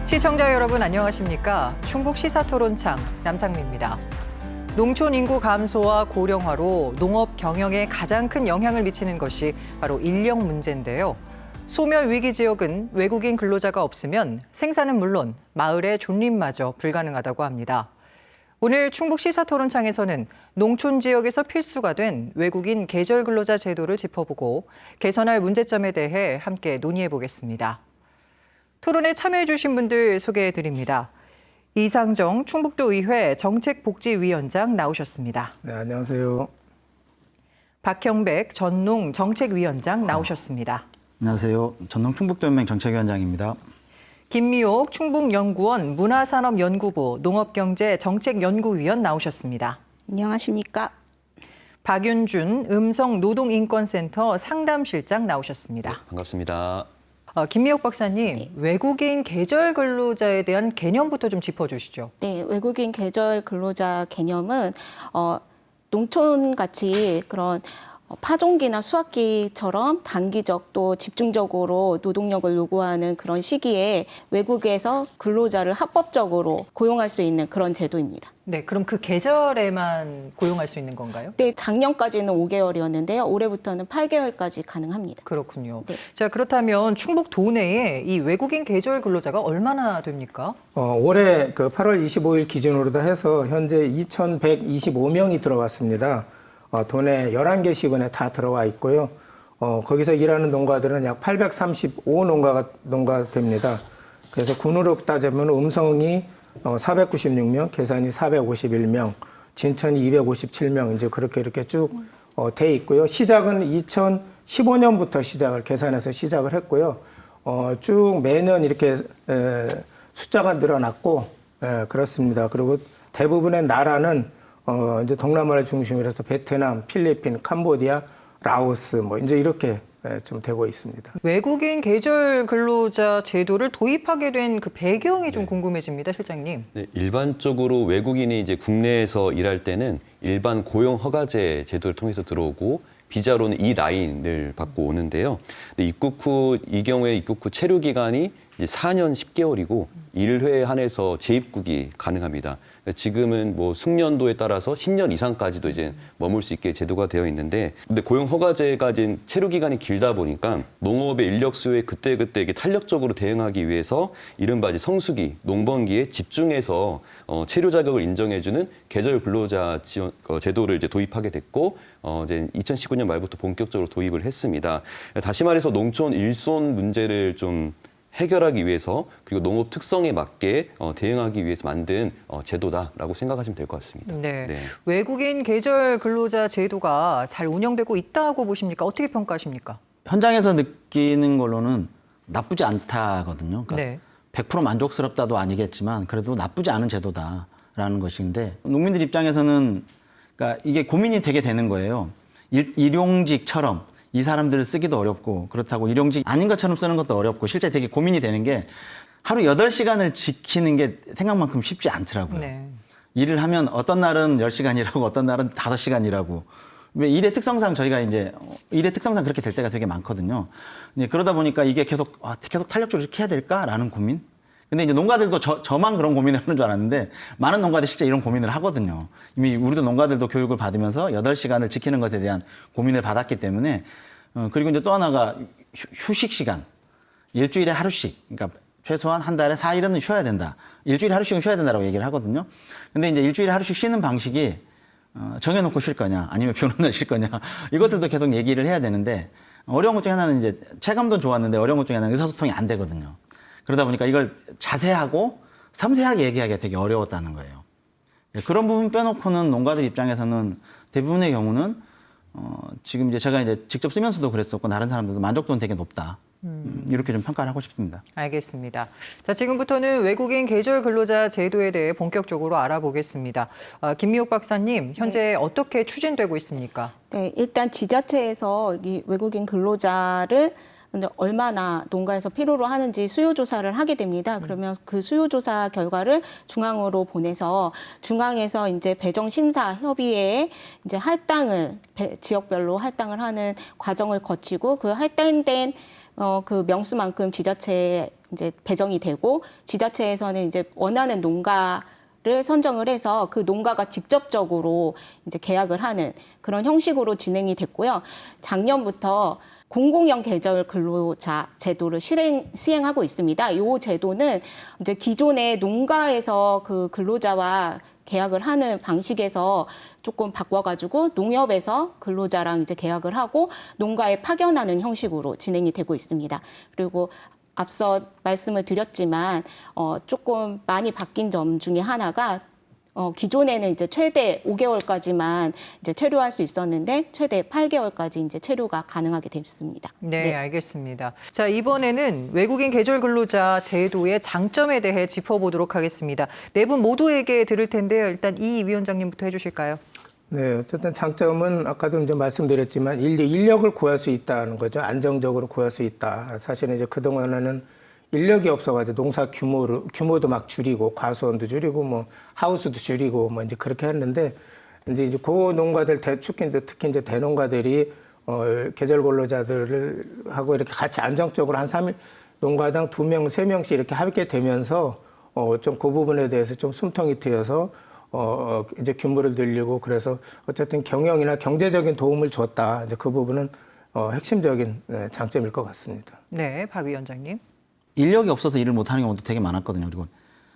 시청자 여러분 안녕하십니까? 충북 시사토론창 남상미입니다. 농촌 인구 감소와 고령화로 농업 경영에 가장 큰 영향을 미치는 것이 바로 인력 문제인데요. 소멸 위기 지역은 외국인 근로자가 없으면 생산은 물론 마을의 존립마저 불가능하다고 합니다. 오늘 충북 시사토론창에서는 농촌 지역에서 필수가 된 외국인 계절 근로자 제도를 짚어보고 개선할 문제점에 대해 함께 논의해 보겠습니다. 토론에 참여해 주신 분들 소개해 드립니다. 이상정 충북도의회 정책복지위원장 나오셨습니다. 네, 안녕하세요. 박형백 전농 정책위원장 나오셨습니다. 안녕하세요. 전농 충북도연맹 정책위원장입니다. 김미옥 충북연구원 문화산업연구부 농업경제정책연구위원 나오셨습니다. 안녕하십니까? 박윤준 음성노동인권센터 상담실장 나오셨습니다. 네, 반갑습니다. 김미옥 박사님, 네. 외국인 계절 근로자에 대한 개념부터 좀 짚어주시죠. 네, 외국인 계절 근로자 개념은 농촌같이 그런 파종기나 수확기처럼 단기적 또 집중적으로 노동력을 요구하는 그런 시기에 외국에서 근로자를 합법적으로 고용할 수 있는 그런 제도입니다. 네, 그럼 그 계절에만 고용할 수 있는 건가요? 네, 작년까지는 5개월이었는데요. 올해부터는 8개월까지 가능합니다. 그렇군요. 네. 자, 그렇다면 충북 도내에 이 외국인 계절 근로자가 얼마나 됩니까? 올해 그 8월 25일 기준으로 해서 현재 2,125명이 들어왔습니다. 도내 11개 시군에 다 들어와 있고요. 거기서 일하는 농가들은 약 835 농가가 됩니다. 그래서 군으로 따지면 음성이 496명, 계산이 451명, 진천이 257명, 이제 그렇게 이렇게 쭉 돼 있고요. 시작은 2015년부터 계산해서 시작을 했고요. 쭉 매년 이렇게 숫자가 늘어났고, 그렇습니다. 그리고 대부분의 나라는 이제 동남아를 중심으로 해서 베트남, 필리핀, 캄보디아, 라오스 뭐 이제 이렇게 좀 되고 있습니다. 외국인 계절 근로자 제도를 도입하게 된 그 배경이 좀 궁금해집니다, 실장님. 네, 일반적으로 외국인이 이제 국내에서 일할 때는 일반 고용 허가제 제도를 통해서 들어오고 비자로는 E9을 받고 오는데요. 근데 이 경우에 입국 후 체류 기간이 이제 4년 10개월이고 1회에 한해서 재입국이 가능합니다. 지금은 뭐 숙련도에 따라서 10년 이상까지도 이제 머물 수 있게 제도가 되어 있는데, 근데 고용 허가제가 이제 체류 기간이 길다 보니까 농업의 인력 수요에 그때그때 이게 탄력적으로 대응하기 위해서 이른바 이제 성수기, 농번기에 집중해서 체류 자격을 인정해주는 계절 근로자 지원 제도를 이제 도입하게 됐고, 이제 2019년 말부터 본격적으로 도입을 했습니다. 다시 말해서 농촌 일손 문제를 좀 해결하기 위해서, 그리고 농업 특성에 맞게 대응하기 위해서 만든 제도다라고 생각하시면 될 것 같습니다. 네. 네. 외국인 계절 근로자 제도가 잘 운영되고 있다고 보십니까? 어떻게 평가하십니까? 현장에서 느끼는 걸로는 나쁘지 않다거든요. 그러니까 네. 100% 만족스럽다도 아니겠지만 그래도 나쁘지 않은 제도다라는 것인데, 농민들 입장에서는 그러니까 이게 고민이 되게 되는 거예요. 일용직처럼 이 사람들을 쓰기도 어렵고, 그렇다고 일용직 아닌 것처럼 쓰는 것도 어렵고, 실제 되게 고민이 되는 게 하루 8시간을 지키는 게 생각만큼 쉽지 않더라고요. 네. 일을 하면 어떤 날은 10시간 일하고 어떤 날은 5시간 일하고, 왜 일의 특성상 저희가 이제 일의 특성상 그렇게 될 때가 되게 많거든요. 이제 그러다 보니까 이게 계속 탄력적으로 이렇게 해야 될까라는 고민? 근데 이제 농가들도 저만 그런 고민을 하는 줄 알았는데 많은 농가들이 실제 이런 고민을 하거든요. 이미 우리도 농가들도 교육을 받으면서 8시간을 지키는 것에 대한 고민을 받았기 때문에, 그리고 이제 또 하나가 휴식 시간. 일주일에 하루씩, 그러니까 최소한 한 달에 4일은 쉬어야 된다. 일주일에 하루씩은 쉬어야 된다라고 얘기를 하거든요. 근데 이제 일주일에 하루씩 쉬는 방식이 정해놓고 쉴 거냐, 아니면 비 오는 날 쉴 거냐, 이것들도 계속 얘기를 해야 되는데, 어려운 것 중에 하나는 이제 체감도 좋았는데 어려운 것 중에 하나는 의사소통이 안 되거든요. 그러다 보니까 이걸 자세하고 섬세하게 얘기하기가 되게 어려웠다는 거예요. 그런 부분 빼놓고는 농가들 입장에서는 대부분의 경우는 지금 이제 제가 이제 직접 쓰면서도 그랬었고, 다른 사람들도 만족도는 되게 높다. 이렇게 좀 평가를 하고 싶습니다. 알겠습니다. 자, 지금부터는 외국인 계절 근로자 제도에 대해 본격적으로 알아보겠습니다. 김미옥 박사님, 현재 어떻게 추진되고 있습니까? 네, 일단 지자체에서 이 외국인 근로자를 얼마나 농가에서 필요로 하는지 수요조사를 하게 됩니다. 그러면 그 수요조사 결과를 중앙으로 보내서 중앙에서 이제 배정심사협의회에 이제 할당을 지역별로 할당을 하는 과정을 거치고, 그 할당된 그 명수만큼 지자체에 이제 배정이 되고 지자체에서는 이제 원하는 농가를 선정을 해서 그 농가가 직접적으로 이제 계약을 하는 그런 형식으로 진행이 됐고요. 작년부터 공공형 계절 근로자 제도를 시행하고 있습니다. 이 제도는 이제 기존의 농가에서 그 근로자와 계약을 하는 방식에서 조금 바꿔가지고 농협에서 근로자랑 이제 계약을 하고 농가에 파견하는 형식으로 진행이 되고 있습니다. 그리고 앞서 말씀을 드렸지만 조금 많이 바뀐 점 중에 하나가 기존에는 이제 최대 5개월까지만 이제 체류할 수 있었는데 최대 8개월까지 이제 체류가 가능하게 됐습니다. 네, 알겠습니다. 자, 이번에는 외국인 계절 근로자 제도의 장점에 대해 짚어보도록 하겠습니다. 네 분 모두에게 들을 텐데요. 일단 이 위원장님부터 해주실까요? 네, 어쨌든 장점은 아까도 이제 말씀드렸지만 인력을 구할 수 있다는 거죠. 안정적으로 구할 수 있다. 사실은 이제 그동안에는 인력이 없어가지고 농사 규모도 막 줄이고 과수원도 줄이고 뭐 하우스도 줄이고 뭐 이제 그렇게 했는데 이제 그 농가들 특히 이제 대농가들이 계절 근로자들을 하고 이렇게 같이 안정적으로 한 3일 농가당 2명, 3명씩 이렇게 하게 되면서 좀 그 부분에 대해서 좀 숨통이 트여서 이제 규모를 늘리고 그래서 어쨌든 경영이나 경제적인 도움을 줬다. 이제 그 부분은 핵심적인 장점일 것 같습니다. 네, 박 위원장님. 인력이 없어서 일을 못하는 경우도 되게 많았거든요. 그리고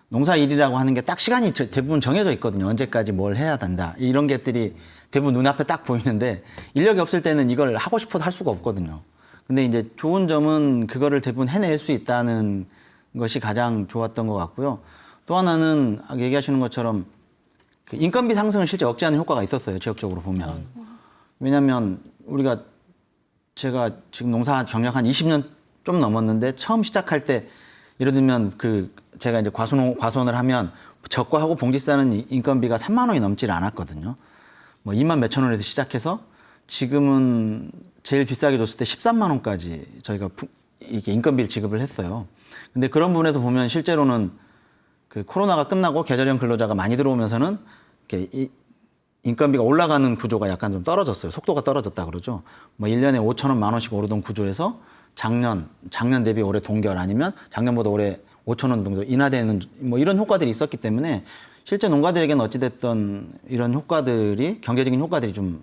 농사 일이라고 하는 게 딱 시간이 대부분 정해져 있거든요. 언제까지 뭘 해야 된다. 이런 것들이 대부분 눈앞에 딱 보이는데 인력이 없을 때는 이걸 하고 싶어도 할 수가 없거든요. 근데 이제 좋은 점은 그거를 대부분 해낼 수 있다는 것이 가장 좋았던 것 같고요. 또 하나는 아까 얘기하시는 것처럼 그 인건비 상승을 실제 억제하는 효과가 있었어요. 지역적으로 보면. 왜냐하면 제가 지금 농사 경력 한 20년 좀 넘었는데 처음 시작할 때 예를 들면 제가 이제 과수원을 하면 적과하고 봉지 싸는 인건비가 3만 원이 넘질 않았거든요. 뭐 2만 몇천 원에서 시작해서 지금은 제일 비싸게 줬을 때 13만 원까지 저희가 이게 인건비를 지급을 했어요. 근데 그런 부분에서 보면 실제로는 그 코로나가 끝나고 계절형 근로자가 많이 들어오면서는 이렇게 인건비가 올라가는 구조가 약간 좀 떨어졌어요. 속도가 떨어졌다 그러죠. 뭐 1년에 5천 원, 만 원씩 오르던 구조에서 작년 대비 올해 동결 아니면 작년보다 올해 5천 원 정도 인하되는 뭐 이런 효과들이 있었기 때문에 실제 농가들에게는 어찌됐든 이런 효과들이 경제적인 효과들이 좀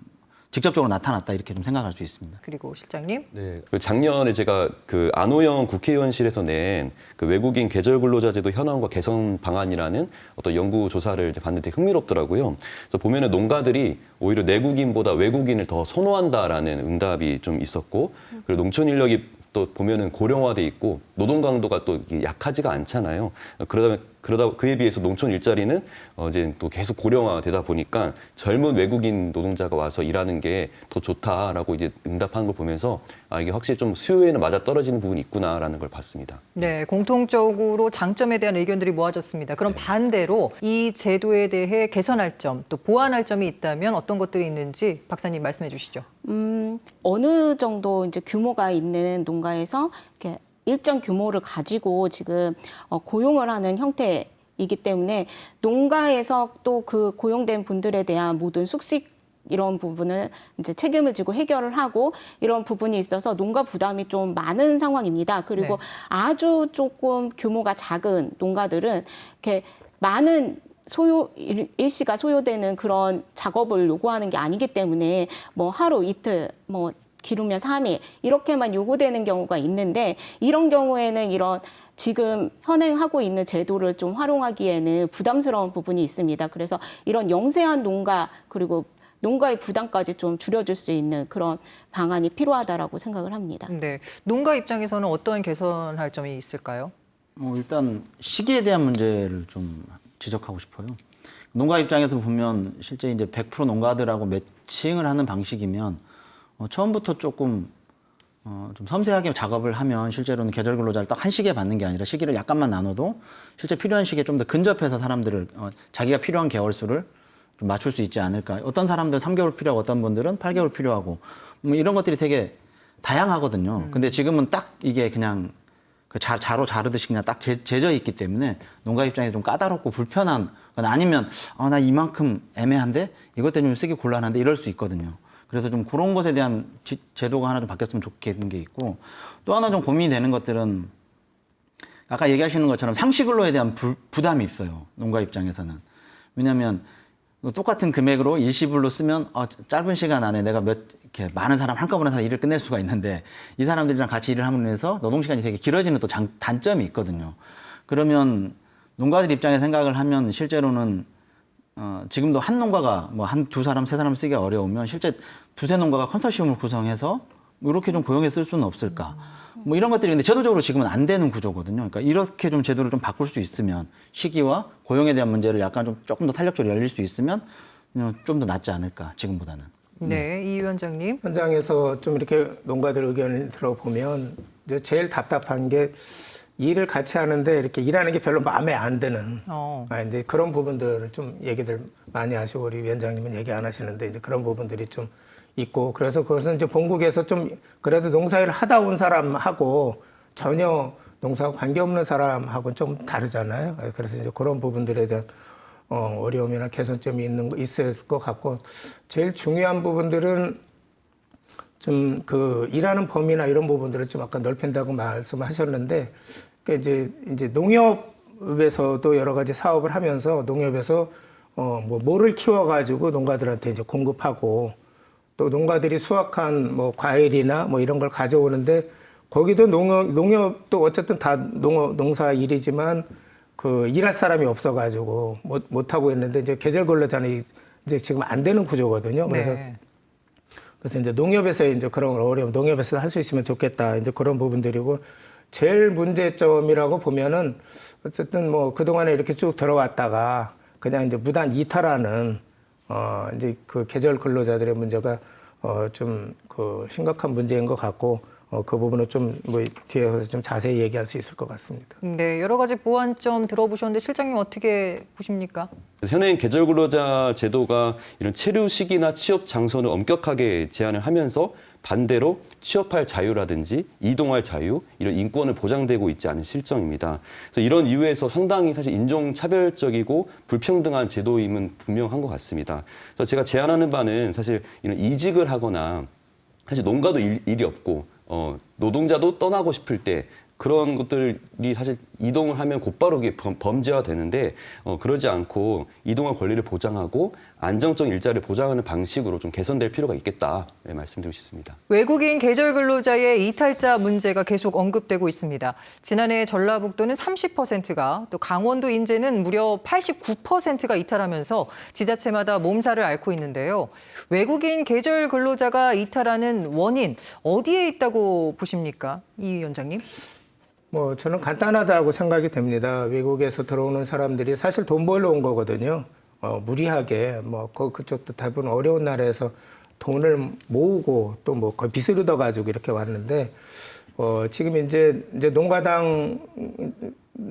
직접적으로 나타났다 이렇게 좀 생각할 수 있습니다. 그리고 실장님. 네, 작년에 제가 그 안호영 국회의원실에서 낸 그 외국인 계절 근로자 제도 현황과 개선 방안이라는 어떤 연구 조사를 봤는데 흥미롭더라고요. 그래서 보면은 농가들이 오히려 내국인보다 외국인을 더 선호한다라는 응답이 좀 있었고, 그리고 농촌 인력이 또 보면은 고령화돼 있고 노동 강도가 또 약하지가 않잖아요. 그러다 그에 비해서 농촌 일자리는 이제 또 계속 고령화되다 보니까 젊은 외국인 노동자가 와서 일하는 게 더 좋다라고 이제 응답하는 걸 보면서 이게 확실히 좀 수요에는 맞아 떨어지는 부분이 있구나라는 걸 봤습니다. 네, 공통적으로 장점에 대한 의견들이 모아졌습니다. 그럼 반대로 이 제도에 대해 개선할 점, 또 보완할 점이 있다면 어떤 것들이 있는지 박사님 말씀해 주시죠. 어느 정도 이제 규모가 있는 농가에서 이렇게 일정 규모를 가지고 지금 고용을 하는 형태이기 때문에 농가에서 또 그 고용된 분들에 대한 모든 숙식 이런 부분을 이제 책임을 지고 해결을 하고 이런 부분이 있어서 농가 부담이 좀 많은 상황입니다. 그리고 네. 아주 조금 규모가 작은 농가들은 이렇게 많은 일시가 소요되는 그런 작업을 요구하는 게 아니기 때문에 뭐 하루 이틀 뭐 기르면 3일 이렇게만 요구되는 경우가 있는데 이런 경우에는 이런 지금 현행하고 있는 제도를 좀 활용하기에는 부담스러운 부분이 있습니다. 그래서 이런 영세한 농가 그리고 농가의 부담까지 좀 줄여줄 수 있는 그런 방안이 필요하다라고 생각을 합니다. 네, 농가 입장에서는 어떤 개선할 점이 있을까요? 일단 시기에 대한 문제를 좀 지적하고 싶어요. 농가 입장에서 보면 실제 이제 100% 농가들하고 매칭을 하는 방식이면 처음부터 조금 좀 섬세하게 작업을 하면 실제로는 계절 근로자를 딱 한 시기에 받는 게 아니라 시기를 약간만 나눠도 실제 필요한 시기에 좀 더 근접해서 사람들을 자기가 필요한 개월수를 좀 맞출 수 있지 않을까. 어떤 사람들은 3개월 필요하고 어떤 분들은 8개월 필요하고 뭐 이런 것들이 되게 다양하거든요. 근데 지금은 딱 이게 그냥 그 자로 자르듯이 그냥 딱 재져 있기 때문에 농가 입장에서 좀 까다롭고 불편한 아니면 나 이만큼 애매한데 이것 때문에 쓰기 곤란한데 이럴 수 있거든요. 그래서 좀 그런 것에 대한 제도가 하나 좀 바뀌었으면 좋겠는 게 있고, 또 하나 좀 고민이 되는 것들은 아까 얘기하시는 것처럼 상시근로에 대한 부담이 있어요. 농가 입장에서는. 왜냐하면 똑같은 금액으로 일시불로 쓰면 짧은 시간 안에 내가 이렇게 많은 사람 한꺼번에 다 일을 끝낼 수가 있는데, 이 사람들이랑 같이 일을 함으로 해서 노동시간이 되게 길어지는 또 단점이 있거든요. 그러면 농가들 입장에 생각을 하면 실제로는 지금도 한 농가가 뭐 두 사람, 세 사람 쓰기가 어려우면 실제 두세 농가가 컨소시엄을 구성해서 이렇게 좀 고용해 쓸 수는 없을까? 뭐 이런 것들이 근데 제도적으로 지금은 안 되는 구조거든요. 그러니까 이렇게 좀 제도를 좀 바꿀 수 있으면, 시기와 고용에 대한 문제를 약간 좀 조금 더 탄력적으로 열릴 수 있으면 좀 더 낫지 않을까, 지금보다는. 네, 이 위원장님. 현장에서 좀 이렇게 농가들 의견을 들어보면 이제 제일 답답한 게 일을 같이 하는데 이렇게 일하는 게 별로 마음에 안 드는 이제 그런 부분들을 좀 얘기들 많이 하시고, 우리 위원장님은 얘기 안 하시는데 이제 그런 부분들이 좀 있고, 그래서 그것은 이제 본국에서 좀 그래도 농사일을 하다 온 사람하고 전혀 농사와 관계없는 사람하고는 좀 다르잖아요. 그래서 이제 그런 부분들에 대한 어려움이나 개선점이 있을 것 같고, 제일 중요한 부분들은 좀 그 일하는 범위나 이런 부분들을 좀 아까 넓힌다고 말씀하셨는데, 그러니까 이제 농협에서도 여러 가지 사업을 하면서 농협에서 뭐를 키워가지고 농가들한테 이제 공급하고, 또 농가들이 수확한 뭐 과일이나 뭐 이런 걸 가져오는데, 거기도 농협도 어쨌든 다 농사 일이지만 그 일할 사람이 없어가지고 못 하고 있는데, 이제 계절 근로자는 이제 지금 안 되는 구조거든요. 그래서 네. 그래서 이제 농협에서 이제 그런 어려움, 농협에서 할 수 있으면 좋겠다, 이제 그런 부분들이고, 제일 문제점이라고 보면은 어쨌든 뭐 그동안에 이렇게 쭉 들어왔다가 그냥 이제 무단 이탈하는 이제 그 계절 근로자들의 문제가 좀 그 심각한 문제인 것 같고, 그 부분은 좀 뭐 뒤에서 좀 자세히 얘기할 수 있을 것 같습니다. 네, 여러 가지 보완점 들어보셨는데 실장님 어떻게 보십니까? 현행 계절 근로자 제도가 이런 체류 시기나 취업 장소를 엄격하게 제한을 하면서 반대로 취업할 자유라든지 이동할 자유, 이런 인권을 보장되고 있지 않은 실정입니다. 그래서 이런 이유에서 상당히 사실 인종차별적이고 불평등한 제도임은 분명한 것 같습니다. 그래서 제가 제안하는 바는 사실 이런 이직을 하거나, 사실 농가도 일이 없고 노동자도 떠나고 싶을 때 그런 것들이 사실 이동을 하면 곧바로 범죄화 되는데, 그러지 않고 이동할 권리를 보장하고 안정적인 일자리를 보장하는 방식으로 좀 개선될 필요가 있겠다, 말씀드리고 싶습니다. 외국인 계절 근로자의 이탈자 문제가 계속 언급되고 있습니다. 지난해 전라북도는 30%가, 또 강원도 인제는 무려 89%가 이탈하면서 지자체마다 몸살을 앓고 있는데요. 외국인 계절 근로자가 이탈하는 원인 어디에 있다고 보십니까, 이 위원장님? 뭐 저는 간단하다고 생각이 됩니다. 외국에서 들어오는 사람들이 사실 돈 벌러 온 거거든요. 무리하게 뭐 그쪽도 대부분 어려운 나라에서 돈을 모으고 또 뭐 거의 빚을 얻어가지고 이렇게 왔는데, 지금 이제 농가당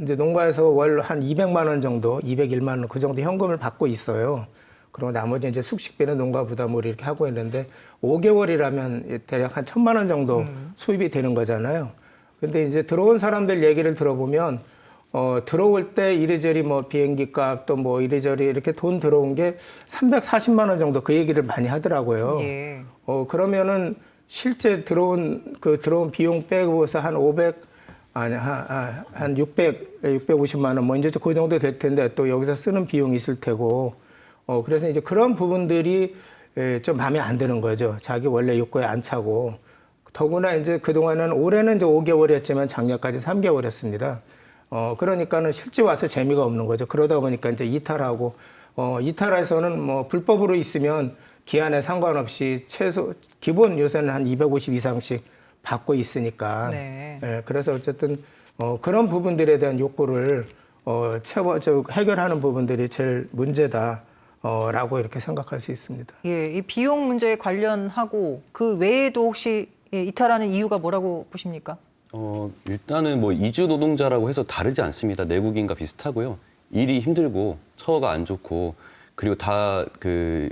이제 농가에서 월 한 200만 원 정도, 201만 원 그 정도 현금을 받고 있어요. 그리고 나머지 이제 숙식비는 농가 부담으로 이렇게 하고 있는데, 5개월이라면 대략 한 1,000만 원 정도 수입이 되는 거잖아요. 근데 이제 들어온 사람들 얘기를 들어보면 들어올 때 이리저리 뭐 비행기 값 또 뭐 이리저리 이렇게 돈 들어온 게 340만 원 정도, 그 얘기를 많이 하더라고요. 예. 그러면은 실제 들어온 비용 빼고서 한 650만 원 뭐 이제 그 정도 될 텐데, 또 여기서 쓰는 비용이 있을 테고, 그래서 이제 그런 부분들이 좀 마음에 안 드는 거죠. 자기 원래 욕구에 안 차고. 더구나 이제 그동안은 올해는 이제 5개월이었지만 작년까지 3개월이었습니다. 그러니까는 실제 와서 재미가 없는 거죠. 그러다 보니까 이제 이탈하고, 이탈해서는 뭐 불법으로 있으면 기한에 상관없이 기본 요새는 한 250 이상씩 받고 있으니까. 네. 그래서 어쨌든 그런 부분들에 대한 욕구를 해결하는 부분들이 제일 문제다. 라고 이렇게 생각할 수 있습니다. 예, 이 비용 문제에 관련하고 그 외에도 혹시 이탈하는 이유가 뭐라고 보십니까? 일단은 뭐 이주 노동자라고 해서 다르지 않습니다. 내국인과 비슷하고요. 일이 힘들고 처우가 안 좋고, 그리고 다 그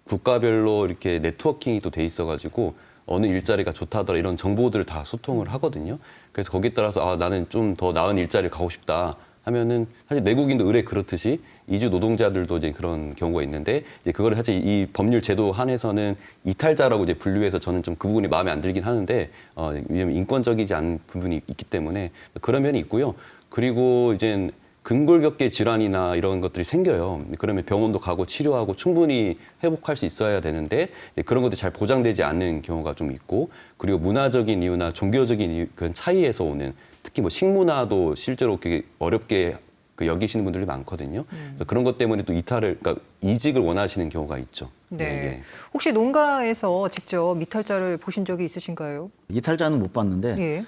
국가별로 이렇게 네트워킹이 또 돼 있어가지고 어느 일자리가 좋다더라 이런 정보들을 다 소통을 하거든요. 그래서 거기에 따라서 나는 좀 더 나은 일자리를 가고 싶다 하면은, 사실 내국인도 의뢰 그렇듯이 이주 노동자들도 이제 그런 경우가 있는데 이제 그거를 사실 이 법률 제도 한에서는 이탈자라고 이제 분류해서 저는 좀 그 부분이 마음에 안 들긴 하는데 왜냐면 인권적이지 않은 부분이 있기 때문에 그런 면이 있고요. 그리고 이제 근골격계 질환이나 이런 것들이 생겨요. 그러면 병원도 가고 치료하고 충분히 회복할 수 있어야 되는데 그런 것들이 잘 보장되지 않는 경우가 좀 있고 그리고 문화적인 이유나 종교적인 이유, 그런 차이에서 오는 특히 뭐 식문화도 실제로 그게 어렵게 여기시는 분들이 많거든요. 그래서 그런 것 때문에 또 그러니까 이직을 원하시는 경우가 있죠. 네. 예. 혹시 농가에서 직접 이탈자를 보신 적이 있으신가요? 이탈자는 못 봤는데 예.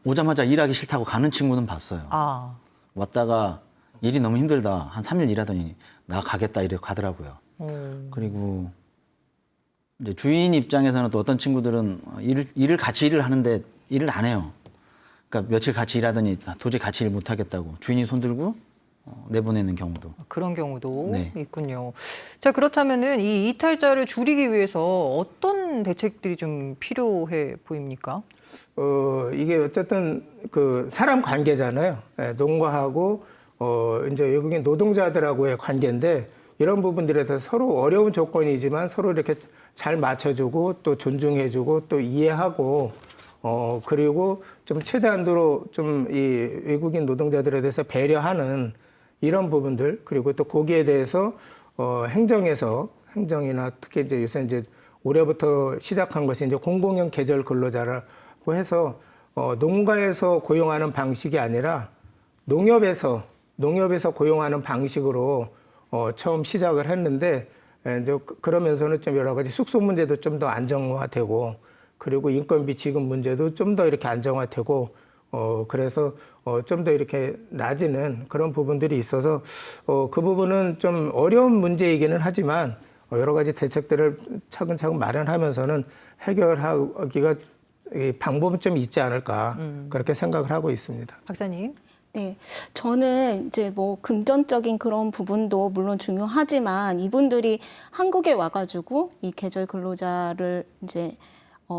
오자마자 일하기 싫다고 가는 친구는 봤어요. 아, 왔다가 일이 너무 힘들다. 한 3일 일하더니 나 가겠다 이래 가더라고요. 그리고 이제 주인 입장에서는 또 어떤 친구들은 일을 같이 일을 하는데 일을 안 해요. 그러니까 며칠 같이 일하더니 도저히 같이 일 못 하겠다고 주인이 손들고 내보내는 경우도. 그런 경우도 네. 있군요. 자, 그렇다면은 이 이탈자를 줄이기 위해서 어떤 대책들이 좀 필요해 보입니까? 이게 어쨌든 그 사람 관계잖아요. 예, 농가하고 이제 외국인 노동자들하고의 관계인데 이런 부분들에 대해서 서로 어려운 조건이지만 서로 이렇게 잘 맞춰주고 또 존중해주고 또 이해하고 그리고 좀 최대한도로 좀 이 외국인 노동자들에 대해서 배려하는 이런 부분들 그리고 또 거기에 대해서 행정이나 특히 이제 요새 이제 올해부터 시작한 것이 이제 공공형 계절 근로자라고 해서 농가에서 고용하는 방식이 아니라 농협에서 고용하는 방식으로 처음 시작을 했는데 이제 그러면서는 좀 여러 가지 숙소 문제도 좀 더 안정화되고 그리고 인건비 지급 문제도 좀 더 이렇게 안정화되고 그래서 좀 더 이렇게 낮아지는 그런 부분들이 있어서 그 부분은 좀 어려운 문제이기는 하지만 여러 가지 대책들을 차근차근 마련하면서는 해결하기가 방법은 좀 있지 않을까 그렇게 생각을 하고 있습니다. 박사님. 네, 저는 이제 뭐 금전적인 그런 부분도 물론 중요하지만 이분들이 한국에 와가지고 이 계절 근로자를 이제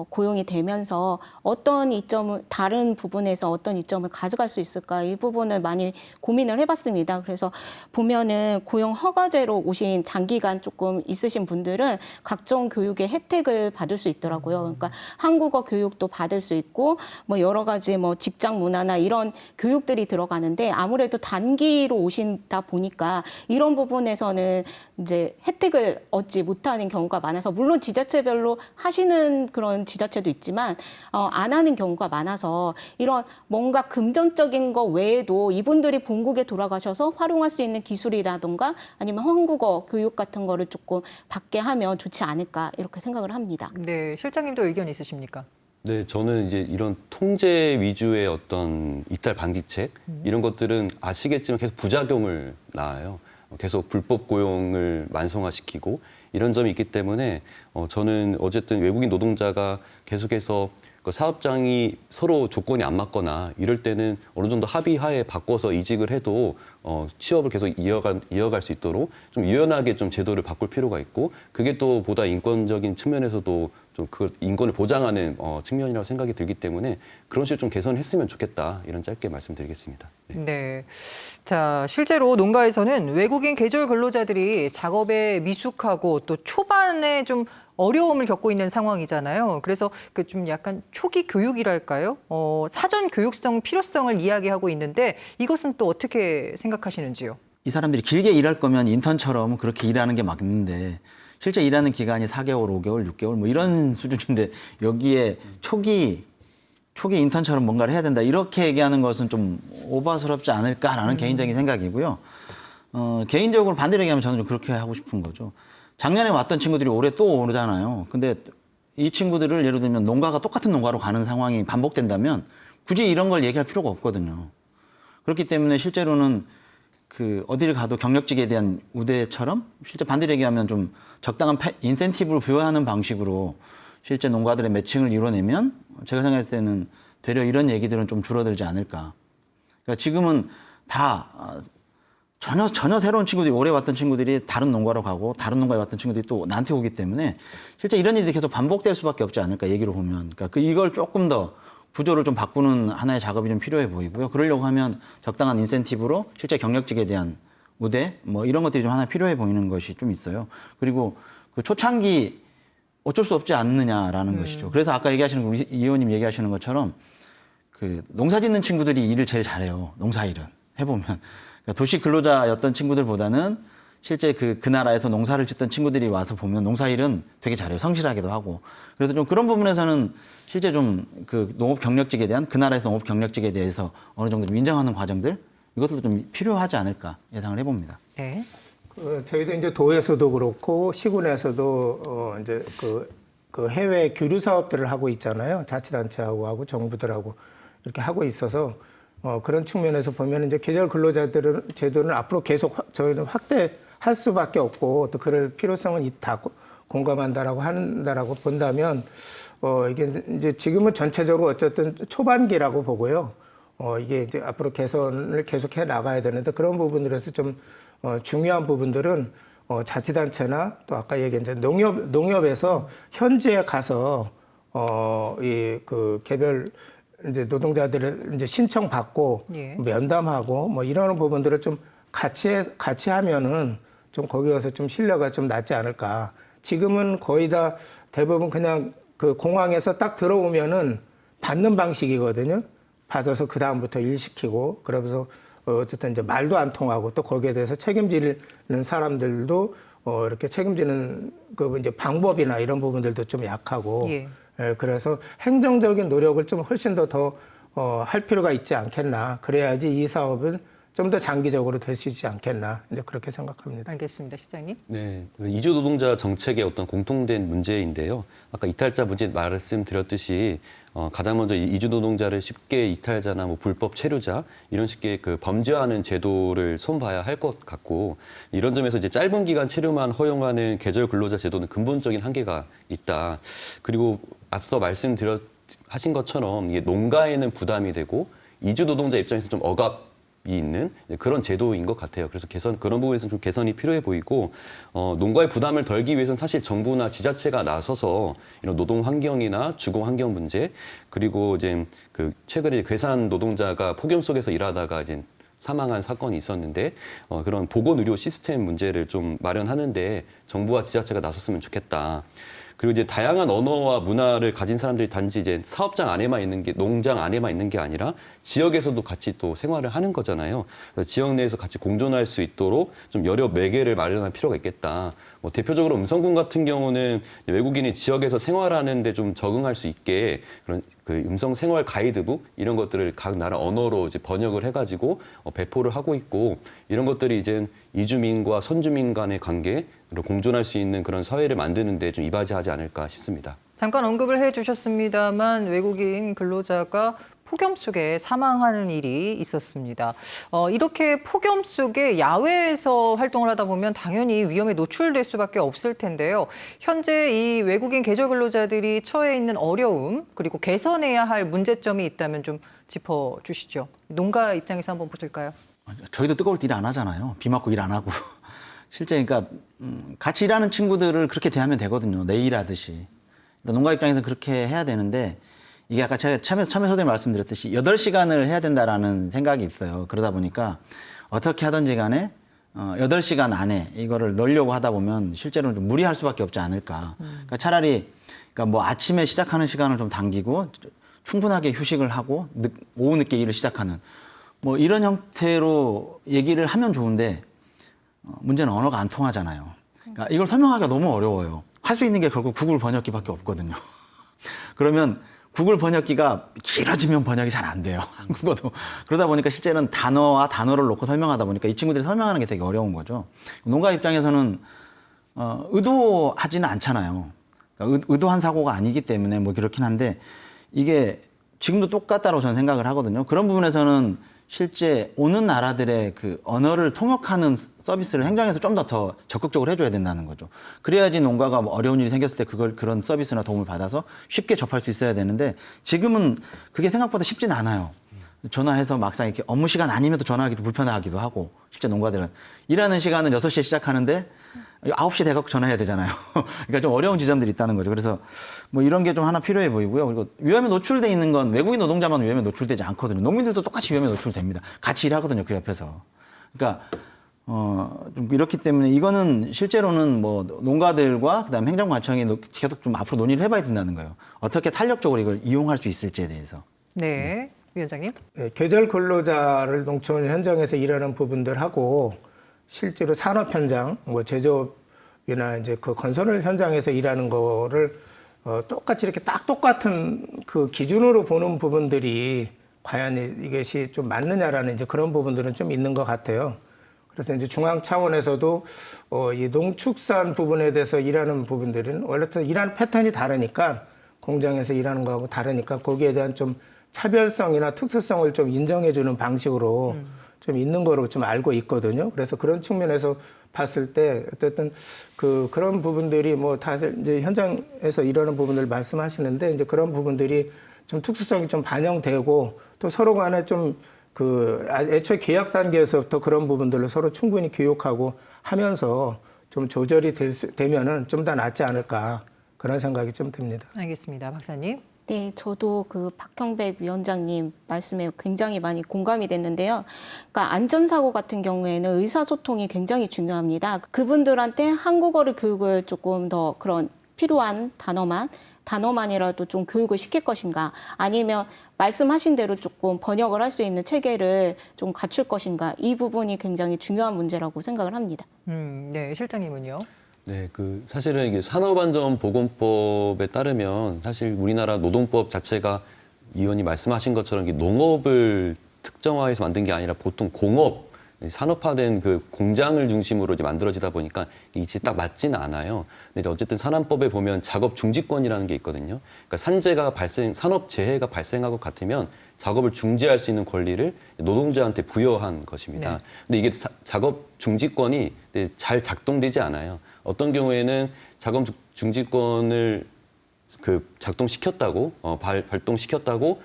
고용이 되면서 어떤 이점을 다른 부분에서 어떤 이점을 가져갈 수 있을까 이 부분을 많이 고민을 해봤습니다. 그래서 보면은 고용 허가제로 오신 장기간 조금 있으신 분들은 각종 교육의 혜택을 받을 수 있더라고요. 그러니까 한국어 교육도 받을 수 있고 뭐 여러 가지 뭐 직장 문화나 이런 교육들이 들어가는데 아무래도 단기로 오신다 보니까 이런 부분에서는 이제 혜택을 얻지 못하는 경우가 많아서 물론 지자체별로 하시는 그런 지자체도 있지만 안 하는 경우가 많아서 이런 뭔가 금전적인 거 외에도 이분들이 본국에 돌아가셔서 활용할 수 있는 기술이라든가 아니면 한국어 교육 같은 거를 조금 받게 하면 좋지 않을까 이렇게 생각을 합니다. 네, 실장님도 의견 있으십니까? 네, 저는 이제 이런 통제 위주의 어떤 이탈 방지책 이런 것들은 아시겠지만 계속 부작용을 낳아요. 계속 불법 고용을 만성화시키고 이런 점이 있기 때문에 저는 어쨌든 외국인 노동자가 계속해서 그 사업장이 서로 조건이 안 맞거나 이럴 때는 어느 정도 합의하에 바꿔서 이직을 해도 취업을 계속 이어갈 수 있도록 좀 유연하게 좀 제도를 바꿀 필요가 있고 그게 또 보다 인권적인 측면에서도 좀 그 인권을 보장하는 측면이라고 생각이 들기 때문에 그런 식으로 좀 개선했으면 좋겠다 이런 짧게 말씀드리겠습니다. 네. 네. 자, 실제로 농가에서는 외국인 계절 근로자들이 작업에 미숙하고 또 초반에 좀 어려움을 겪고 있는 상황이잖아요. 그래서 그 좀 약간 초기 교육이랄까요? 사전 교육성 필요성을 이야기하고 있는데 이것은 또 어떻게 생각하시는지요? 이 사람들이 길게 일할 거면 인턴처럼 그렇게 일하는 게 맞는데 실제 일하는 기간이 4개월, 5개월, 6개월 뭐 이런 수준인데 여기에 초기 인턴처럼 뭔가를 해야 된다 이렇게 얘기하는 것은 좀 오바스럽지 않을까라는 개인적인 생각이고요. 개인적으로 반대로 얘기하면 저는 좀 그렇게 하고 싶은 거죠. 작년에 왔던 친구들이 올해 또 오잖아요. 근데 이 친구들을 예를 들면 농가가 똑같은 농가로 가는 상황이 반복된다면 굳이 이런 걸 얘기할 필요가 없거든요. 그렇기 때문에 실제로는 그 어디를 가도 경력직에 대한 우대처럼 실제 반대로 얘기하면 좀 적당한 인센티브를 부여하는 방식으로 실제 농가들의 매칭을 이뤄내면 제가 생각할 때는 되려 이런 얘기들은 좀 줄어들지 않을까. 그러니까 지금은 다 전혀 새로운 친구들이 올해 왔던 친구들이 다른 농가로 가고 다른 농가에 왔던 친구들이 또 나한테 오기 때문에 실제 이런 일들이 계속 반복될 수밖에 없지 않을까 얘기로 보면. 그러니까 이걸 조금 더 구조를 좀 바꾸는 하나의 작업이 좀 필요해 보이고요. 그러려고 하면 적당한 인센티브로 실제 경력직에 대한 우대 뭐 이런 것들이 좀 하나 필요해 보이는 것이 좀 있어요. 그리고 그 초창기 어쩔 수 없지 않느냐라는 것이죠. 그래서 아까 얘기하시는 우리 이 의원님 얘기하시는 것처럼 그 농사 짓는 친구들이 일을 제일 잘해요. 농사일은 해보면 그러니까 도시 근로자였던 친구들보다는 실제 그 나라에서 농사를 짓던 친구들이 와서 보면 농사일은 되게 잘해요. 성실하기도 하고. 그래서 좀 그런 부분에서는 실제 좀 그 농업 경력직에 대한 그 나라에서 농업 경력직에 대해서 어느 정도 좀 인정하는 과정들 이것도 좀 필요하지 않을까 예상을 해봅니다. 네. 저희도 이제 도에서도 그렇고 시군에서도 이제 그 해외 교류 사업들을 하고 있잖아요. 자치단체하고 하고 정부들하고 이렇게 하고 있어서 그런 측면에서 보면 이제 계절 근로자들은 제도는 앞으로 계속 저희는 확대할 수밖에 없고 또 그럴 필요성은 다 공감한다라고 본다면 이게 이제 지금은 전체적으로 어쨌든 초반기라고 보고요. 이게 이제 앞으로 개선을 계속해 나가야 되는데 그런 부분들에서 좀 중요한 부분들은 자치단체나 또 아까 얘기한 이제 농협에서 현지에 가서 이 그 개별 이제 노동자들을 이제 신청 받고 예. 면담하고 뭐 이런 부분들을 좀 같이 하면은 좀 거기 가서 좀 신뢰가 좀 낮지 않을까. 지금은 거의 다 대부분 그냥 그 공항에서 딱 들어오면은 받는 방식이거든요. 받아서 그 다음부터 일 시키고 그러면서 어쨌든 이제 말도 안 통하고 또 거기에 대해서 책임지는 사람들도 이렇게 책임지는 그 이제 방법이나 이런 부분들도 좀 약하고. 예. 그래서 행정적인 노력을 좀 훨씬 더 할 필요가 있지 않겠나. 그래야지 이 사업은 좀 더 장기적으로 될 수 있지 않겠나. 이제 그렇게 생각합니다. 알겠습니다. 시장님. 네, 그 이주 노동자 정책의 어떤 공통된 문제인데요. 아까 이탈자 문제 말씀드렸듯이 가장 먼저 이주 노동자를 쉽게 이탈자나 뭐 불법 체류자 이런 식의 그 범죄화하는 제도를 손봐야 할 것 같고 이런 점에서 이제 짧은 기간 체류만 허용하는 계절 근로자 제도는 근본적인 한계가 있다. 그리고 앞서 하신 것처럼 이게 농가에는 부담이 되고 이주 노동자 입장에서 좀 억압 이 있는 그런 제도인 것 같아요. 그래서 그런 부분에서 좀 개선이 필요해 보이고 농가의 부담을 덜기 위해서는 사실 정부나 지자체가 나서서 이런 노동 환경이나 주거 환경 문제 그리고 이제 그 최근에 괴산 노동자가 폭염 속에서 일하다가 이제 사망한 사건이 있었는데 그런 보건 의료 시스템 문제를 좀 마련하는데 정부와 지자체가 나섰으면 좋겠다. 그리고 이제 다양한 언어와 문화를 가진 사람들이 단지 이제 사업장 안에만 있는 게 농장 안에만 있는 게 아니라 지역에서도 같이 또 생활을 하는 거잖아요. 그래서 지역 내에서 같이 공존할 수 있도록 좀 여러 매개를 마련할 필요가 있겠다. 뭐 대표적으로 음성군 같은 경우는 외국인이 지역에서 생활하는데 좀 적응할 수 있게 그런 그 음성 생활 가이드북 이런 것들을 각 나라 언어로 이제 번역을 해가지고 배포를 하고 있고 이런 것들이 이제 이주민과 선주민 간의 관계로 공존할 수 있는 그런 사회를 만드는 데 좀 이바지하지 않을까 싶습니다. 잠깐 언급을 해주셨습니다만 외국인 근로자가 폭염 속에 사망하는 일이 있었습니다. 이렇게 폭염 속에 야외에서 활동을 하다 보면 당연히 위험에 노출될 수밖에 없을 텐데요. 현재 이 외국인 계절 근로자들이 처해 있는 어려움 그리고 개선해야 할 문제점이 있다면 좀 짚어주시죠. 농가 입장에서 한번 보실까요? 저희도 뜨거울 때 일 안 하잖아요. 비 맞고 일 안 하고. 실제 그러니까 같이 일하는 친구들을 그렇게 대하면 되거든요. 내 일하듯이. 농가 입장에서 그렇게 해야 되는데 이게 아까 제가 처음에 말씀드렸듯이 8시간을 해야 된다라는 생각이 있어요. 그러다 보니까 어떻게 하든지 간에 8시간 안에 이거를 넣으려고 하다 보면 실제로는 좀 무리할 수밖에 없지 않을까. 그러니까 차라리 그러니까 뭐 아침에 시작하는 시간을 좀 당기고 충분하게 휴식을 하고 오후 늦게 일을 시작하는 뭐 이런 형태로 얘기를 하면 좋은데 문제는 언어가 안 통하잖아요. 그러니까 이걸 설명하기가 너무 어려워요. 할 수 있는 게 결국 구글 번역기밖에 없거든요. 그러면 구글 번역기가 길어지면 번역이 잘 안 돼요. 한국어도. 그러다 보니까 실제는 단어와 단어를 놓고 설명하다 보니까 이 친구들이 설명하는 게 되게 어려운 거죠. 농가 입장에서는 의도하지는 않잖아요. 그러니까 의도한 사고가 아니기 때문에 뭐 그렇긴 한데 이게 지금도 똑같다고 저는 생각을 하거든요. 그런 부분에서는 실제 오는 나라들의 그 언어를 통역하는 서비스를 행정에서 좀 더 적극적으로 해줘야 된다는 거죠. 그래야지 농가가 뭐 어려운 일이 생겼을 때 그런 서비스나 도움을 받아서 쉽게 접할 수 있어야 되는데 지금은 그게 생각보다 쉽진 않아요. 전화해서 막상 이렇게 업무 시간 아니면 또 전화하기도 불편하기도 하고 실제 농가들은 일하는 시간은 6시에 시작하는데 9시 돼갖고 전화해야 되잖아요. 그러니까 좀 어려운 지점들이 있다는 거죠. 그래서 뭐 이런 게 좀 하나 필요해 보이고요. 그리고 위험에 노출돼 있는 건 외국인 노동자만 위험에 노출되지 않거든요. 농민들도 똑같이 위험에 노출됩니다. 같이 일하거든요. 그 옆에서. 그러니까 좀 이렇기 때문에 이거는 실제로는 뭐 농가들과 그다음 행정관청이 계속 좀 앞으로 논의를 해봐야 된다는 거예요. 어떻게 탄력적으로 이걸 이용할 수 있을지에 대해서. 네, 위원장님. 네, 계절 근로자를 농촌 현장에서 일하는 부분들하고 실제로 산업 현장, 뭐 제조업이나 이제 그 건설 현장에서 일하는 거를 똑같이 이렇게 딱 똑같은 그 기준으로 보는 부분들이 과연 이것이 좀 맞느냐라는 이제 그런 부분들은 좀 있는 것 같아요. 그래서 이제 중앙 차원에서도 이 농축산 부분에 대해서 일하는 부분들은 원래 또 일하는 패턴이 다르니까 공장에서 일하는 거하고 다르니까 거기에 대한 좀 차별성이나 특수성을 좀 인정해주는 방식으로 좀 있는 거로 좀 알고 있거든요. 그래서 그런 측면에서 봤을 때 어쨌든 그런 부분들이 뭐 다들 이제 현장에서 이러는 부분들 말씀하시는데 이제 그런 부분들이 좀 특수성이 좀 반영되고 또 서로 간에 좀 애초에 계약 단계에서부터 그런 부분들을 서로 충분히 교육하고 하면서 좀 조절이 되면은 좀 더 낫지 않을까 그런 생각이 좀 듭니다. 알겠습니다. 박사님. 네, 저도 그 박형백 위원장님 말씀에 굉장히 많이 공감이 됐는데요. 그러니까 안전사고 같은 경우에는 의사소통이 굉장히 중요합니다. 그분들한테 한국어를 교육을 조금 더 그런 필요한 단어만이라도 좀 교육을 시킬 것인가, 아니면 말씀하신 대로 조금 번역을 할 수 있는 체계를 좀 갖출 것인가, 이 부분이 굉장히 중요한 문제라고 생각을 합니다. 네, 실장님은요? 네, 사실은 이게 산업안전보건법에 따르면 사실 우리나라 노동법 자체가 이 의원이 말씀하신 것처럼 이게 농업을 특정화해서 만든 게 아니라 보통 공업, 산업화된 그 공장을 중심으로 이제 만들어지다 보니까 이게 딱 맞지는 않아요. 근데 어쨌든 산안법에 보면 작업 중지권이라는 게 있거든요. 그러니까 산업재해가 발생하고 같으면 작업을 중지할 수 있는 권리를 노동자한테 부여한 것입니다. 네. 근데 이게 작업 중지권이 잘 작동되지 않아요. 어떤 경우에는 작업 중지권을 작동시켰다고 발동시켰다고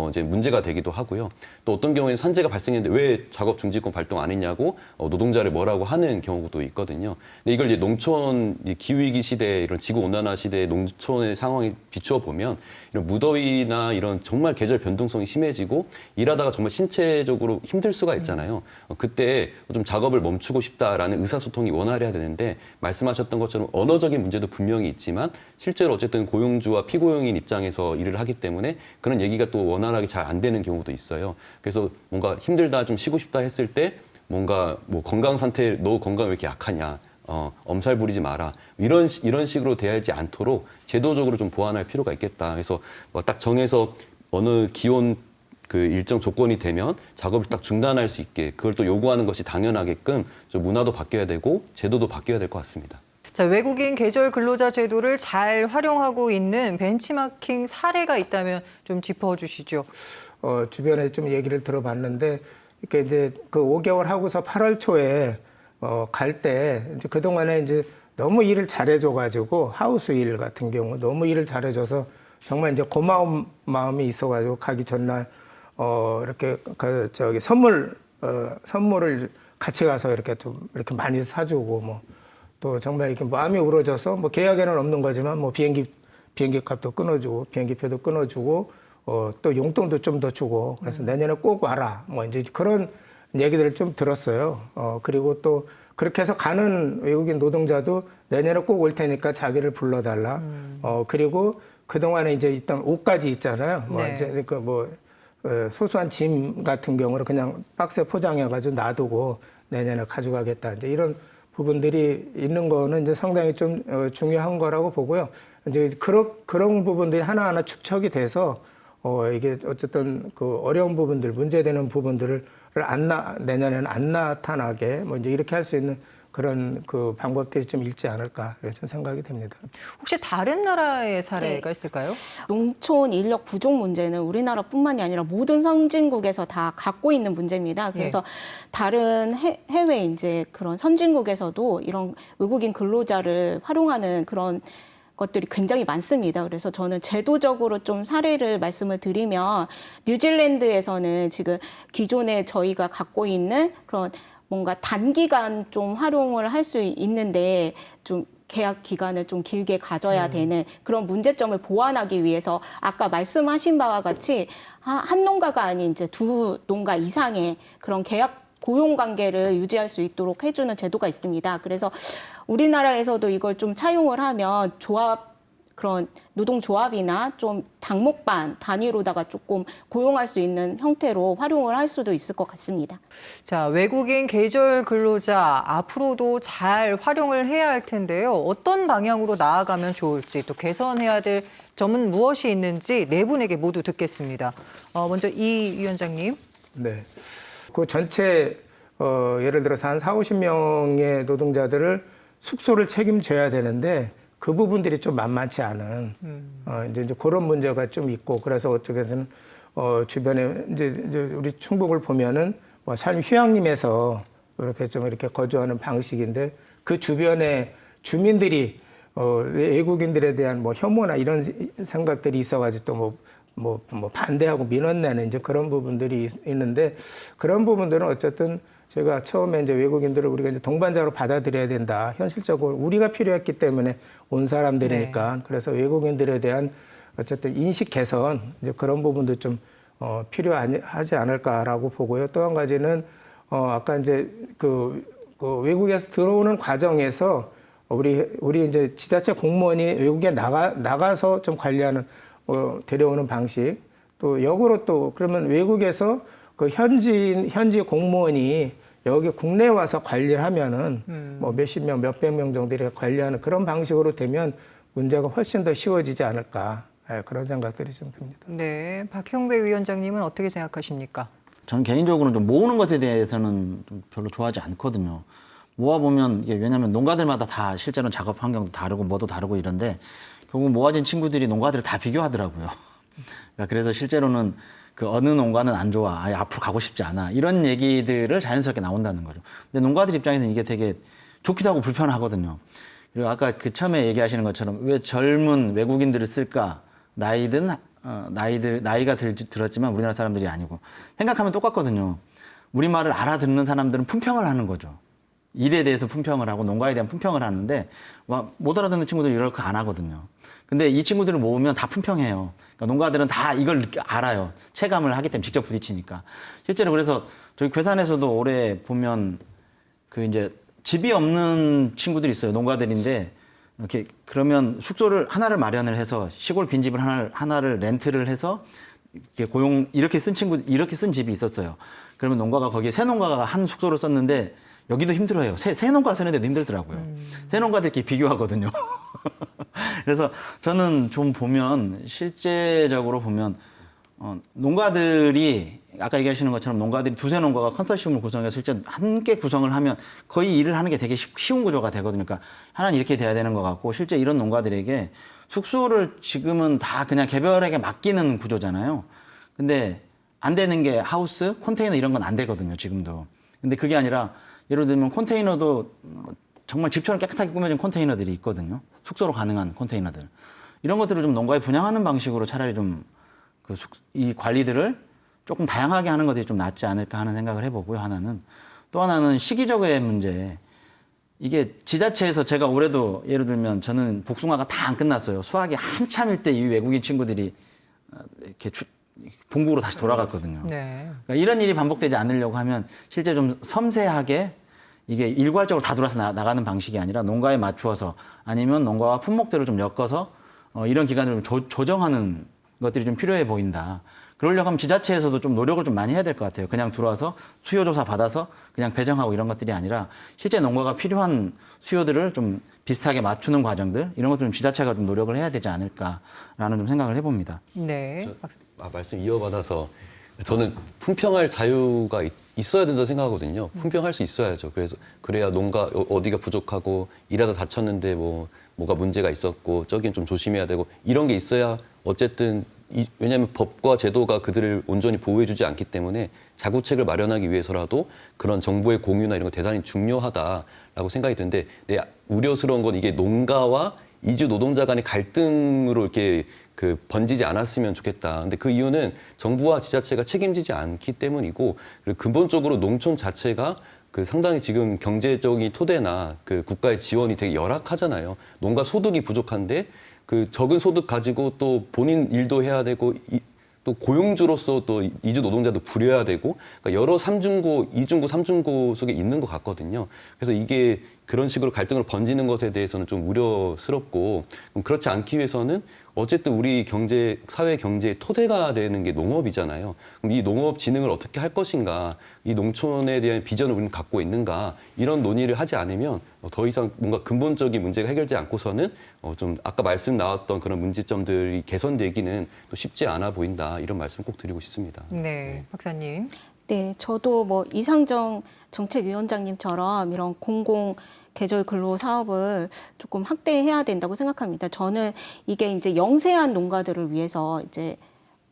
이제 문제가 되기도 하고요. 또 어떤 경우에는 산재가 발생했는데 왜 작업 중지권 발동 안 했냐고 노동자를 뭐라고 하는 경우도 있거든요. 근데 이걸 이제 농촌 기후위기 시대, 이런 지구 온난화 시대의 농촌의 상황에 비추어 보면 이런 무더위나 이런 정말 계절 변동성이 심해지고 일하다가 정말 신체적으로 힘들 수가 있잖아요. 그때 좀 작업을 멈추고 싶다라는 의사소통이 원활해야 되는데 말씀하셨던 것처럼 언어적인 문제도 분명히 있지만 실제로 어쨌든 고용주와 피고용인 입장에서 일을 하기 때문에 그런 얘기가 또 원활하게 잘 안 되는 경우도 있어요. 그래서 뭔가 힘들다, 좀 쉬고 싶다 했을 때 뭔가 뭐 건강 상태, 너 건강 왜 이렇게 약하냐, 엄살 부리지 마라, 이런 식으로 대하지 않도록 제도적으로 좀 보완할 필요가 있겠다. 그래서 뭐 딱 정해서 어느 기온 일정 조건이 되면 작업을 딱 중단할 수 있게 그걸 또 요구하는 것이 당연하게끔 좀 문화도 바뀌어야 되고 제도도 바뀌어야 될 것 같습니다. 자, 외국인 계절 근로자 제도를 잘 활용하고 있는 벤치마킹 사례가 있다면 좀 짚어주시죠. 주변에 좀 얘기를 들어봤는데, 이렇게 이제 5개월 하고서 8월 초에 갈 때 이제 그동안에 이제 너무 일을 잘해줘가지고 하우스 일 같은 경우 너무 일을 잘해줘서 정말 이제 고마운 마음이 있어가지고 가기 전날 이렇게 선물을 같이 가서 이렇게 좀 이렇게 많이 사주고 뭐 또 정말 이렇게 마음이 우러져서 뭐 계약에는 없는 거지만 뭐 비행기 값도 끊어주고 비행기표도 끊어주고 또 용돈도 좀 더 주고 그래서 내년에 꼭 와라 뭐 이제 그런 얘기들을 좀 들었어요. 그리고 또 그렇게 해서 가는 외국인 노동자도 내년에 꼭 올 테니까 자기를 불러달라. 그리고 그 동안에 이제 있던 옷까지 있잖아요. 뭐 네. 이제 소소한 짐 같은 경우는 그냥 박스에 포장해가지고 놔두고 내년에 가져가겠다. 이제 이런 부분들이 있는 거는 이제 상당히 좀 중요한 거라고 보고요. 이제 그런 부분들이 하나하나 축적이 돼서 이게 어쨌든 어려운 부분들, 문제되는 부분들을 내년에는 안 나타나게 뭐 이제 이렇게 할 수 있는 그런 방법들이 좀 있지 않을까 이런 생각이 됩니다. 혹시 다른 나라의 사례가 있을까요? 농촌 인력 부족 문제는 우리나라뿐만이 아니라 모든 선진국에서 다 갖고 있는 문제입니다. 그래서 다른 해외 이제 그런 선진국에서도 이런 외국인 근로자를 활용하는 그런 것들이 굉장히 많습니다. 그래서 저는 제도적으로 좀 사례를 말씀을 드리면 뉴질랜드에서는 지금 기존에 저희가 갖고 있는 그런 뭔가 단기간 좀 활용을 할 수 있는데 좀 계약 기간을 좀 길게 가져야 되는 그런 문제점을 보완하기 위해서 아까 말씀하신 바와 같이 한 농가가 아닌 이제 2농가 이상의 그런 계약 고용 관계를 유지할 수 있도록 해주는 제도가 있습니다. 그래서 우리나라에서도 이걸 좀 차용을 하면 그런 노동조합이나 좀 당목반 단위로다가 조금 고용할 수 있는 형태로 활용을 할 수도 있을 것 같습니다. 자, 외국인 계절 근로자 앞으로도 잘 활용을 해야 할 텐데요. 어떤 방향으로 나아가면 좋을지 또 개선해야 될 점은 무엇이 있는지 네 분에게 모두 듣겠습니다. 먼저 이 위원장님. 네. 그 전체 예를 들어서 한 40-50명의 노동자들을 숙소를 책임져야 되는데 그 부분들이 좀 만만치 않은 이제 그런 문제가 좀 있고 그래서 어떻게든 주변에 이제 우리 충북을 보면은 뭐 삶 휴양림에서 이렇게 거주하는 방식인데 그 주변에 주민들이 외국인들에 대한 뭐 혐오나 이런 생각들이 있어가지고 또 뭐 반대하고 민원내는 이제 그런 부분들이 있는데 그런 부분들은 어쨌든 제가 처음에 이제 외국인들을 우리가 이제 동반자로 받아들여야 된다. 현실적으로 우리가 필요했기 때문에 온 사람들이니까. 네. 그래서 외국인들에 대한 어쨌든 인식 개선 이제 그런 부분도 좀 필요하지 않을까라고 보고요. 또 한 가지는 아까 이제 그 외국에서 들어오는 과정에서 우리 이제 지자체 공무원이 외국에 나가서 좀 관리하는 데려오는 방식. 또 역으로 또 그러면 외국에서 그 현지 공무원이 여기 국내에 와서 관리를 하면은 뭐 몇십 명, 몇백 명 정도 이렇게 관리하는 그런 방식으로 되면 문제가 훨씬 더 쉬워지지 않을까. 그런 생각들이 좀 듭니다. 네, 박형배 위원장님은 어떻게 생각하십니까? 저는 개인적으로는 좀 모으는 것에 대해서는 좀 별로 좋아하지 않거든요. 모아보면 이게 왜냐하면 농가들마다 다 실제로는 작업 환경도 다르고 뭐도 다르고 이런데 결국 모아진 친구들이 농가들을 다 비교하더라고요. 그래서 실제로는 그 어느 농가는 안 좋아, 아예 앞으로 가고 싶지 않아 이런 얘기들을 자연스럽게 나온다는 거죠. 근데 농가들 입장에서는 이게 되게 좋기도 하고 불편하거든요. 그리고 아까 그 처음에 얘기하시는 것처럼 왜 젊은 외국인들을 쓸까? 나이가 들었지만 우리나라 사람들이 아니고 생각하면 똑같거든요. 우리말을 알아듣는 사람들은 품평을 하는 거죠. 일에 대해서 품평을 하고 농가에 대한 품평을 하는데 못 알아듣는 친구들이 이렇게 안 하거든요. 근데 이 친구들을 모으면 다 품평해요. 그러니까 농가들은 다 이걸 알아요. 체감을 하기 때문에 직접 부딪히니까. 실제로 그래서 저희 괴산에서도 올해 보면 그 이제 집이 없는 친구들이 있어요. 농가들인데 이렇게 그러면 숙소를 하나를 마련을 해서 시골 빈집을 하나를 렌트를 해서 이렇게 쓴 집이 있었어요. 그러면 농가가 거기에 새 농가가 한 숙소를 썼는데 여기도 힘들어요. 새 농가 쓰는데도 힘들더라고요. 새 농가들끼리 비교하거든요. 그래서 저는 좀 보면 실제적으로 보면 농가들이 아까 얘기하시는 것처럼 농가들이 두세 농가가 컨소시엄을 구성해서 실제 함께 구성을 하면 거의 일을 하는 게 되게 쉬운 구조가 되거든요. 그러니까 하나는 이렇게 돼야 되는 것 같고 실제 이런 농가들에게 숙소를 지금은 다 그냥 개별에게 맡기는 구조잖아요. 근데 안 되는 게 하우스, 컨테이너 이런 건 안 되거든요. 지금도. 근데 그게 아니라 예를 들면 컨테이너도 정말 집처럼 깨끗하게 꾸며진 컨테이너들이 있거든요. 숙소로 가능한 컨테이너들. 이런 것들을 좀 농가에 분양하는 방식으로 차라리 좀 이 관리들을 조금 다양하게 하는 것들이 좀 낫지 않을까 하는 생각을 해보고요. 하나는. 또 하나는 시기적의 문제. 이게 지자체에서 제가 올해도 예를 들면 저는 복숭아가 다 안 끝났어요. 수확이 한참일 때 이 외국인 친구들이 이렇게 본국으로 다시 돌아갔거든요. 네. 그러니까 이런 일이 반복되지 않으려고 하면 실제 좀 섬세하게 이게 일괄적으로 다 들어와서 나가는 방식이 아니라 농가에 맞추어서 아니면 농가와 품목들을 좀 엮어서 이런 기간을 좀 조정하는 것들이 좀 필요해 보인다. 그러려고 하면 지자체에서도 좀 노력을 좀 많이 해야 될 것 같아요. 그냥 들어와서 수요조사 받아서 그냥 배정하고 이런 것들이 아니라 실제 농가가 필요한 수요들을 좀 비슷하게 맞추는 과정들 이런 것들은 지자체가 좀 노력을 해야 되지 않을까라는 좀 생각을 해봅니다. 네. 말씀 이어받아서 저는 품평할 자유가 있어야 된다고 생각하거든요. 품평할 수 있어야죠. 그래야 농가 어디가 부족하고 일하다 다쳤는데 뭐가 문제가 있었고 저긴 좀 조심해야 되고 이런 게 있어야 어쨌든 왜냐하면 법과 제도가 그들을 온전히 보호해주지 않기 때문에 자구책을 마련하기 위해서라도 그런 정보의 공유나 이런 거 대단히 중요하다라고 생각이 드는데 우려스러운 건 이게 농가와 이주 노동자 간의 갈등으로 이렇게 번지지 않았으면 좋겠다. 근데 그 이유는 정부와 지자체가 책임지지 않기 때문이고 그리고 근본적으로 농촌 자체가 상당히 지금 경제적인 토대나 국가의 지원이 되게 열악하잖아요. 농가 소득이 부족한데 적은 소득 가지고 또 본인 일도 해야 되고 또 고용주로서 또 이주 노동자도 부려야 되고 그러니까 여러 삼중고, 이중고, 삼중고 속에 있는 것 같거든요. 그래서 이게 그런 식으로 갈등을 번지는 것에 대해서는 좀 우려스럽고 그렇지 않기 위해서는 어쨌든 우리 경제, 사회 경제의 토대가 되는 게 농업이잖아요. 그럼 이 농업 진흥을 어떻게 할 것인가, 이 농촌에 대한 비전을 우리는 갖고 있는가 이런 논의를 하지 않으면 더 이상 뭔가 근본적인 문제가 해결되지 않고서는 좀 아까 말씀 나왔던 그런 문제점들이 개선되기는 또 쉽지 않아 보인다 이런 말씀 꼭 드리고 싶습니다. 네, 박사님. 네, 저도 뭐 이상정 정책위원장님처럼 이런 공공 계절 근로 사업을 조금 확대해야 된다고 생각합니다. 저는 이게 이제 영세한 농가들을 위해서 이제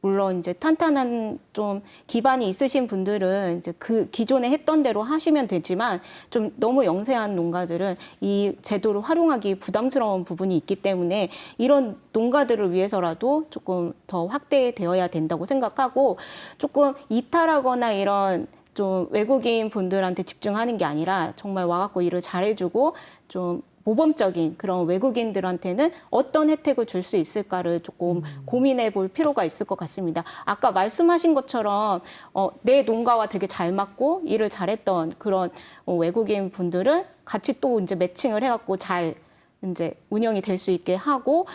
물론 이제 탄탄한 좀 기반이 있으신 분들은 이제 그 기존에 했던 대로 하시면 되지만 좀 너무 영세한 농가들은 이 제도를 활용하기 부담스러운 부분이 있기 때문에 이런 농가들을 위해서라도 조금 더 확대되어야 된다고 생각하고 조금 이탈하거나 이런 좀 외국인 분들한테 집중하는 게 아니라 정말 와갖고 일을 잘해주고 좀 모범적인 그런 외국인들한테는 어떤 혜택을 줄 수 있을까를 조금 고민해 볼 필요가 있을 것 같습니다. 아까 말씀하신 것처럼 내 농가와 되게 잘 맞고 일을 잘했던 그런 외국인 분들은 같이 또 이제 매칭을 해갖고 잘 이제 운영이 될 수 있게 하고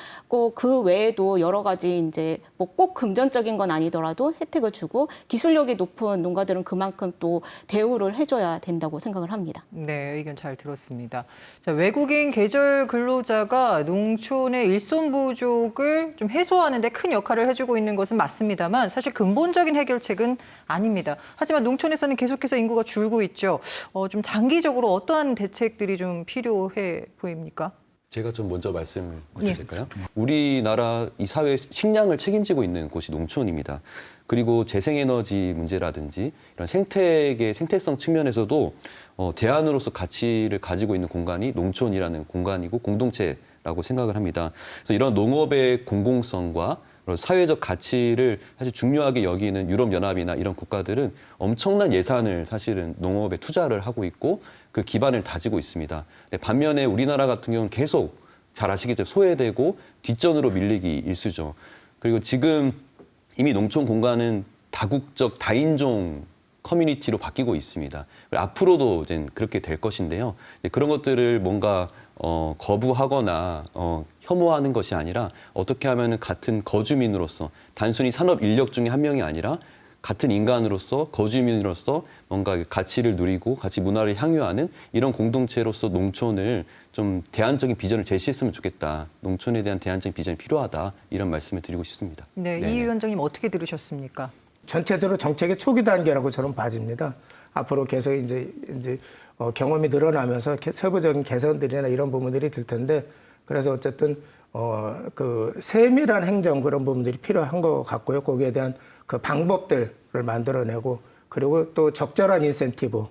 그 외에도 여러 가지 이제 뭐 꼭 금전적인 건 아니더라도 혜택을 주고 기술력이 높은 농가들은 그만큼 또 대우를 해줘야 된다고 생각을 합니다. 네, 의견 잘 들었습니다. 자, 외국인 계절 근로자가 농촌의 일손 부족을 좀 해소하는 데 큰 역할을 해주고 있는 것은 맞습니다만 사실 근본적인 해결책은 아닙니다. 하지만 농촌에서는 계속해서 인구가 줄고 있죠. 좀 장기적으로 어떠한 대책들이 좀 필요해 보입니까? 제가 좀 먼저 말씀을 드려도 될까요? 우리나라 이 사회의 식량을 책임지고 있는 곳이 농촌입니다. 그리고 재생에너지 문제라든지 이런 생태계, 생태성 측면에서도 대안으로서 가치를 가지고 있는 공간이 농촌이라는 공간이고 공동체라고 생각을 합니다. 그래서 이런 농업의 공공성과 사회적 가치를 사실 중요하게 여기는 유럽연합이나 이런 국가들은 엄청난 예산을 사실은 농업에 투자를 하고 있고 그 기반을 다지고 있습니다. 근데 반면에 우리나라 같은 경우는 계속 잘 아시겠지만 소외되고 뒷전으로 밀리기 일쑤죠. 그리고 지금 이미 농촌 공간은 다국적 다인종 커뮤니티로 바뀌고 있습니다. 앞으로도 이제 그렇게 될 것인데요. 그런 것들을 뭔가 거부하거나 혐오하는 것이 아니라 어떻게 하면 같은 거주민으로서 단순히 산업 인력 중에 한 명이 아니라 같은 인간으로서 거주민으로서 뭔가 가치를 누리고 같이 문화를 향유하는 이런 공동체로서 농촌을 좀 대안적인 비전을 제시했으면 좋겠다. 농촌에 대한 대안적인 비전이 필요하다. 이런 말씀을 드리고 싶습니다. 네, 네네. 이 위원장님 어떻게 들으셨습니까? 전체적으로 정책의 초기 단계라고 저는 봐집니다. 앞으로 계속 이제 경험이 늘어나면서 세부적인 개선들이나 이런 부분들이 들 텐데 그래서 어쨌든 그 세밀한 행정 그런 부분들이 필요한 것 같고요. 거기에 대한 그 방법들을 만들어내고 그리고 또 적절한 인센티브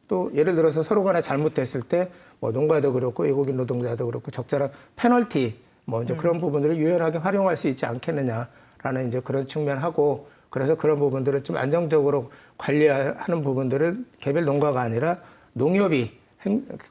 또 예를 들어서 서로 간에 잘못됐을 때 뭐 농가도 그렇고 외국인 노동자도 그렇고 적절한 페널티 뭐 이제 그런 부분들을 유연하게 활용할 수 있지 않겠느냐라는 이제 그런 측면하고 그래서 그런 부분들을 좀 안정적으로 관리하는 부분들을 개별 농가가 아니라 농협이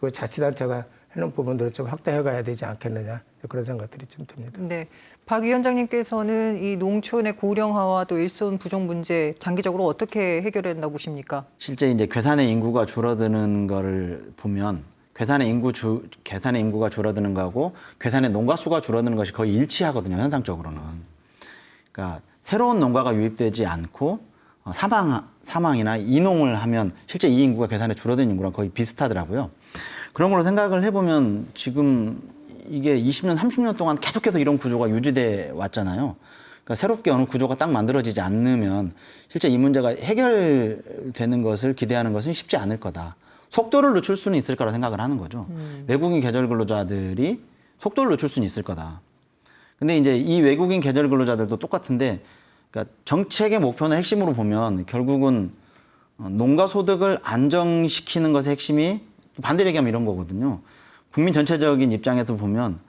그 자치단체가 하는 부분들을 좀 확대해 가야 되지 않겠느냐 그런 생각들이 좀 듭니다. 네, 박 위원장님께서는 이 농촌의 고령화와 또 일손 부족 문제 장기적으로 어떻게 해결해 된다고 보십니까? 실제 이제 괴산의 인구가 줄어드는 거를 보면 괴산의 인구가 줄어드는 거하고 괴산의 농가 수가 줄어드는 것이 거의 일치하거든요, 현상적으로는. 그러니까 새로운 농가가 유입되지 않고 사망이나 이농을 하면 실제 이 인구가 괴산에 줄어든 인구랑 거의 비슷하더라고요. 그런 걸로 생각을 해보면 지금 이게 20년, 30년 동안 계속해서 이런 구조가 유지돼 왔잖아요. 그러니까 새롭게 어느 구조가 딱 만들어지지 않으면 실제 이 문제가 해결되는 것을 기대하는 것은 쉽지 않을 거다. 속도를 늦출 수는 있을 거라 생각을 하는 거죠. 외국인 계절 근로자들이 속도를 늦출 수는 있을 거다. 근데 이제 이 외국인 계절 근로자들도 똑같은데 그러니까 정책의 목표는 핵심으로 보면 결국은 농가 소득을 안정시키는 것의 핵심이 반대로 얘기하면 이런 거거든요. 국민 전체적인 입장에서 보면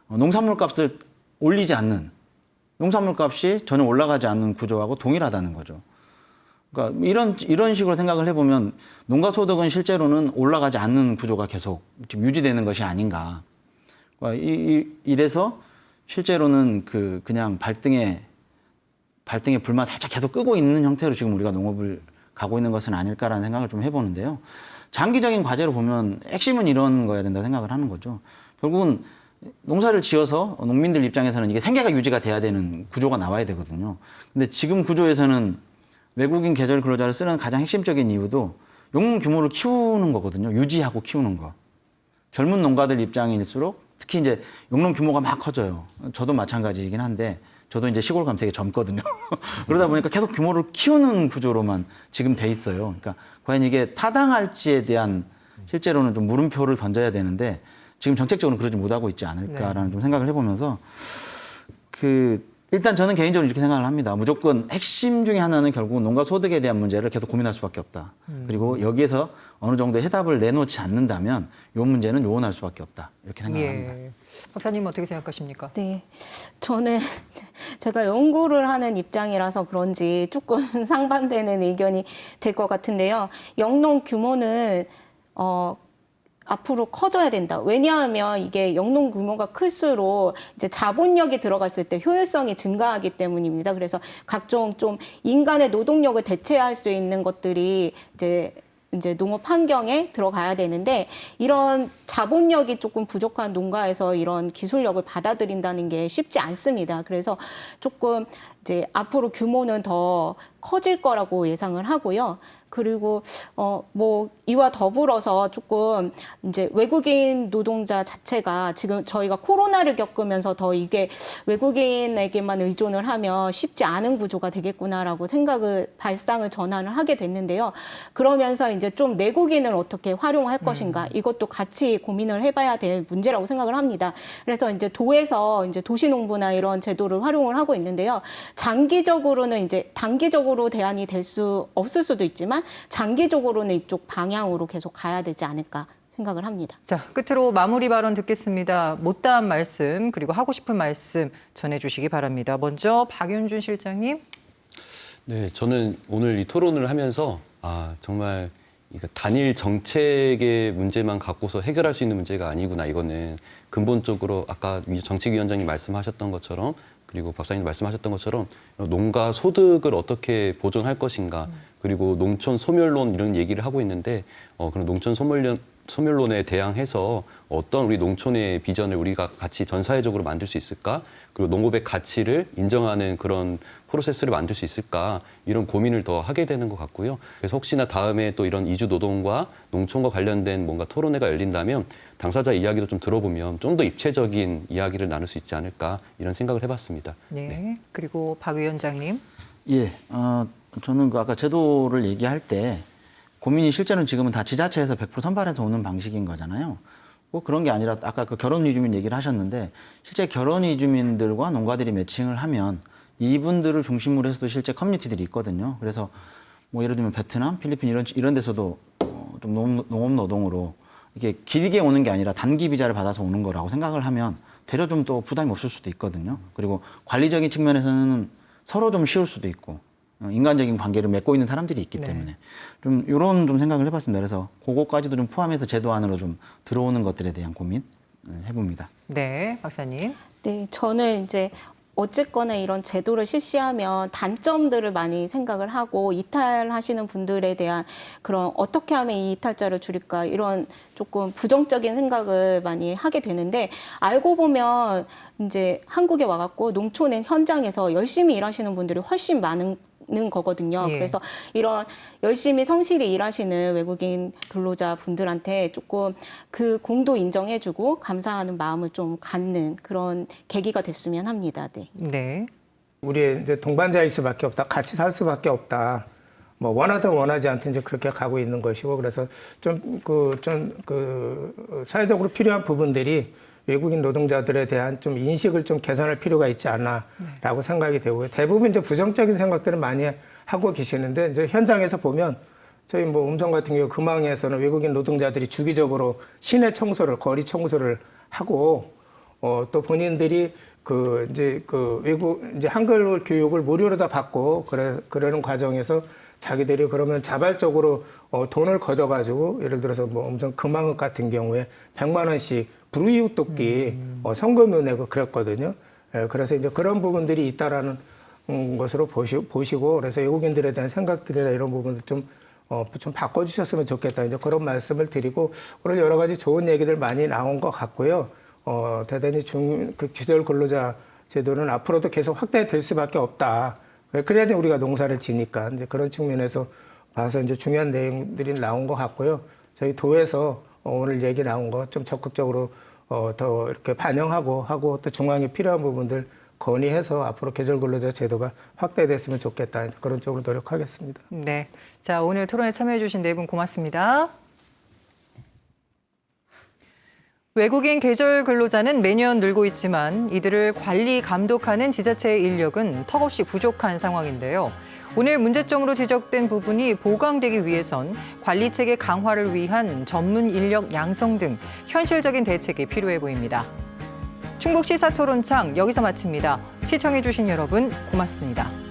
농산물 값을 올리지 않는 농산물 값이 전혀 올라가지 않는 구조하고 동일하다는 거죠. 그러니까 이런 식으로 생각을 해보면 농가 소득은 실제로는 올라가지 않는 구조가 계속 지금 유지되는 것이 아닌가. 그러니까 이래서 실제로는 그냥 발등에 발등에 불만 살짝 계속 끄고 있는 형태로 지금 우리가 농업을 가고 있는 것은 아닐까라는 생각을 좀 해보는데요. 장기적인 과제로 보면 핵심은 이런 거여야 된다고 생각을 하는 거죠. 결국은 농사를 지어서 농민들 입장에서는 이게 생계가 유지가 돼야 되는 구조가 나와야 되거든요. 근데 지금 구조에서는 외국인 계절 근로자를 쓰는 가장 핵심적인 이유도 용농 규모를 키우는 거거든요. 유지하고 키우는 거. 젊은 농가들 입장일수록 특히 이제 용농 규모가 막 커져요. 저도 마찬가지이긴 한데 저도 이제 시골 가면 되게 젊거든요. 그러다 보니까 계속 규모를 키우는 구조로만 지금 돼 있어요. 그러니까 과연 이게 타당할지에 대한 실제로는 좀 물음표를 던져야 되는데 지금 정책적으로 그러지 못하고 있지 않을까라는 좀 생각을 해보면서 일단 저는 개인적으로 이렇게 생각을 합니다. 무조건 핵심 중에 하나는 결국은 농가 소득에 대한 문제를 계속 고민할 수밖에 없다. 그리고 여기에서 어느 정도의 해답을 내놓지 않는다면 이 문제는 요원할 수밖에 없다. 이렇게 생각을 합니다. 예. 박사님 어떻게 생각하십니까? 네, 저는 제가 연구를 하는 입장이라서 그런지 조금 상반되는 의견이 될 것 같은데요. 영농 규모는 앞으로 커져야 된다. 왜냐하면 이게 영농 규모가 클수록 이제 자본력이 들어갔을 때 효율성이 증가하기 때문입니다. 그래서 각종 좀 인간의 노동력을 대체할 수 있는 것들이 이제 농업 환경에 들어가야 되는데 이런 자본력이 조금 부족한 농가에서 이런 기술력을 받아들인다는 게 쉽지 않습니다. 그래서 조금 이제 앞으로 규모는 더 커질 거라고 예상을 하고요. 그리고 뭐 이와 더불어서 조금 이제 외국인 노동자 자체가 지금 저희가 코로나를 겪으면서 더 이게 외국인에게만 의존을 하면 쉽지 않은 구조가 되겠구나라고 발상을 전환을 하게 됐는데요. 그러면서 이제 좀 내국인을 어떻게 활용할 것인가 이것도 같이 고민을 해봐야 될 문제라고 생각을 합니다. 그래서 이제 도에서 이제 도시농부나 이런 제도를 활용을 하고 있는데요. 장기적으로는 이제 단기적으로 대안이 될 수 없을 수도 있지만 장기적으로는 이쪽 방향으로 계속 가야 되지 않을까 생각을 합니다. 자, 끝으로 마무리 발언 듣겠습니다. 못다한 말씀 그리고 하고 싶은 말씀 전해주시기 바랍니다. 먼저 박윤준 실장님. 네, 저는 오늘 이 토론을 하면서 정말 단일 정책의 문제만 갖고서 해결할 수 있는 문제가 아니구나. 이거는 근본적으로 아까 정책위원장님 말씀하셨던 것처럼 그리고 박사님 말씀하셨던 것처럼 농가 소득을 어떻게 보존할 것인가 그리고 농촌 소멸론 이런 얘기를 하고 있는데 그런 농촌 소멸론에 대항해서 어떤 우리 농촌의 비전을 우리가 같이 전 사회적으로 만들 수 있을까? 그리고 농업의 가치를 인정하는 그런 프로세스를 만들 수 있을까? 이런 고민을 더 하게 되는 것 같고요. 그래서 혹시나 다음에 또 이런 이주 노동과 농촌과 관련된 뭔가 토론회가 열린다면 당사자 이야기도 좀 들어보면 좀 더 입체적인 이야기를 나눌 수 있지 않을까 이런 생각을 해봤습니다. 네. 그리고 박 위원장님. 예, 저는 아까 제도를 얘기할 때 고민이 실제로는 지금은 다 지자체에서 100% 선발해서 오는 방식인 거잖아요. 꼭 그런 게 아니라 아까 그 결혼 이주민 얘기를 하셨는데 실제 결혼 이주민들과 농가들이 매칭을 하면 이분들을 중심으로 해서도 실제 커뮤니티들이 있거든요. 그래서 뭐 예를 들면 베트남, 필리핀 이런 데서도 좀 농업 노동으로 이게 길게 오는 게 아니라 단기 비자를 받아서 오는 거라고 생각을 하면 되려 좀 또 부담이 없을 수도 있거든요. 그리고 관리적인 측면에서는 서로 좀 쉬울 수도 있고 인간적인 관계를 맺고 있는 사람들이 있기 때문에 좀 이런 좀 생각을 해봤습니다. 그래서 그거까지도 좀 포함해서 제도 안으로 좀 들어오는 것들에 대한 고민 해봅니다. 네, 박사님. 네, 저는 이제 어쨌거나 이런 제도를 실시하면 단점들을 많이 생각을 하고 이탈하시는 분들에 대한 그런 어떻게 하면 이 이탈자를 줄일까 이런 조금 부정적인 생각을 많이 하게 되는데 알고 보면 이제 한국에 와갖고 농촌의 현장에서 열심히 일하시는 분들이 훨씬 많은 거거든요. 예. 그래서 이런 열심히 성실히 일하시는 외국인 근로자 분들한테 조금 그 공도 인정해주고 감사하는 마음을 좀 갖는 그런 계기가 됐으면 합니다. 네. 네. 우리 이제 동반자일 수밖에 없다. 같이 살 수밖에 없다. 뭐 원하든 원하지 않든 이제 그렇게 가고 있는 것이고 그래서 사회적으로 필요한 부분들이 외국인 노동자들에 대한 좀 인식을 좀 개선할 필요가 있지 않나라고 생각이 되고요. 대부분 이제 부정적인 생각들을 많이 하고 계시는데 이제 현장에서 보면 저희 뭐 음성 같은 경우 금왕에서는 외국인 노동자들이 주기적으로 시내 청소를 거리 청소를 하고 또 본인들이 외국 이제 한글 교육을 무료로 다 받고 그러는 과정에서 자기들이 그러면 자발적으로 돈을 걷어가지고 예를 들어서 뭐 음성 금왕읍 같은 경우에 100만 원씩 불우이웃 돕기 성금을 내고 그랬거든요. 그래서 이제 그런 부분들이 있다라는 것으로 보시고 그래서 외국인들에 대한 생각들이나 이런 부분들 좀 바꿔주셨으면 좋겠다. 이제 그런 말씀을 드리고 오늘 여러 가지 좋은 얘기들 많이 나온 것 같고요. 대단히 그 기절 근로자 제도는 앞으로도 계속 확대될 수밖에 없다. 그래야지 우리가 농사를 지니까 이제 그런 측면에서 봐서 이제 중요한 내용들이 나온 것 같고요. 저희 도에서 오늘 얘기 나온 거 좀 적극적으로 더 이렇게 반영하고 하고 또 중앙에 필요한 부분들 건의해서 앞으로 계절 근로자 제도가 확대됐으면 좋겠다. 그런 쪽으로 노력하겠습니다. 네. 자, 오늘 토론에 참여해주신 네 분 고맙습니다. 외국인 계절 근로자는 매년 늘고 있지만 이들을 관리, 감독하는 지자체의 인력은 턱없이 부족한 상황인데요. 오늘 문제점으로 지적된 부분이 보강되기 위해선 관리체계 강화를 위한 전문 인력 양성 등 현실적인 대책이 필요해 보입니다. 충북 시사토론창 여기서 마칩니다. 시청해주신 여러분 고맙습니다.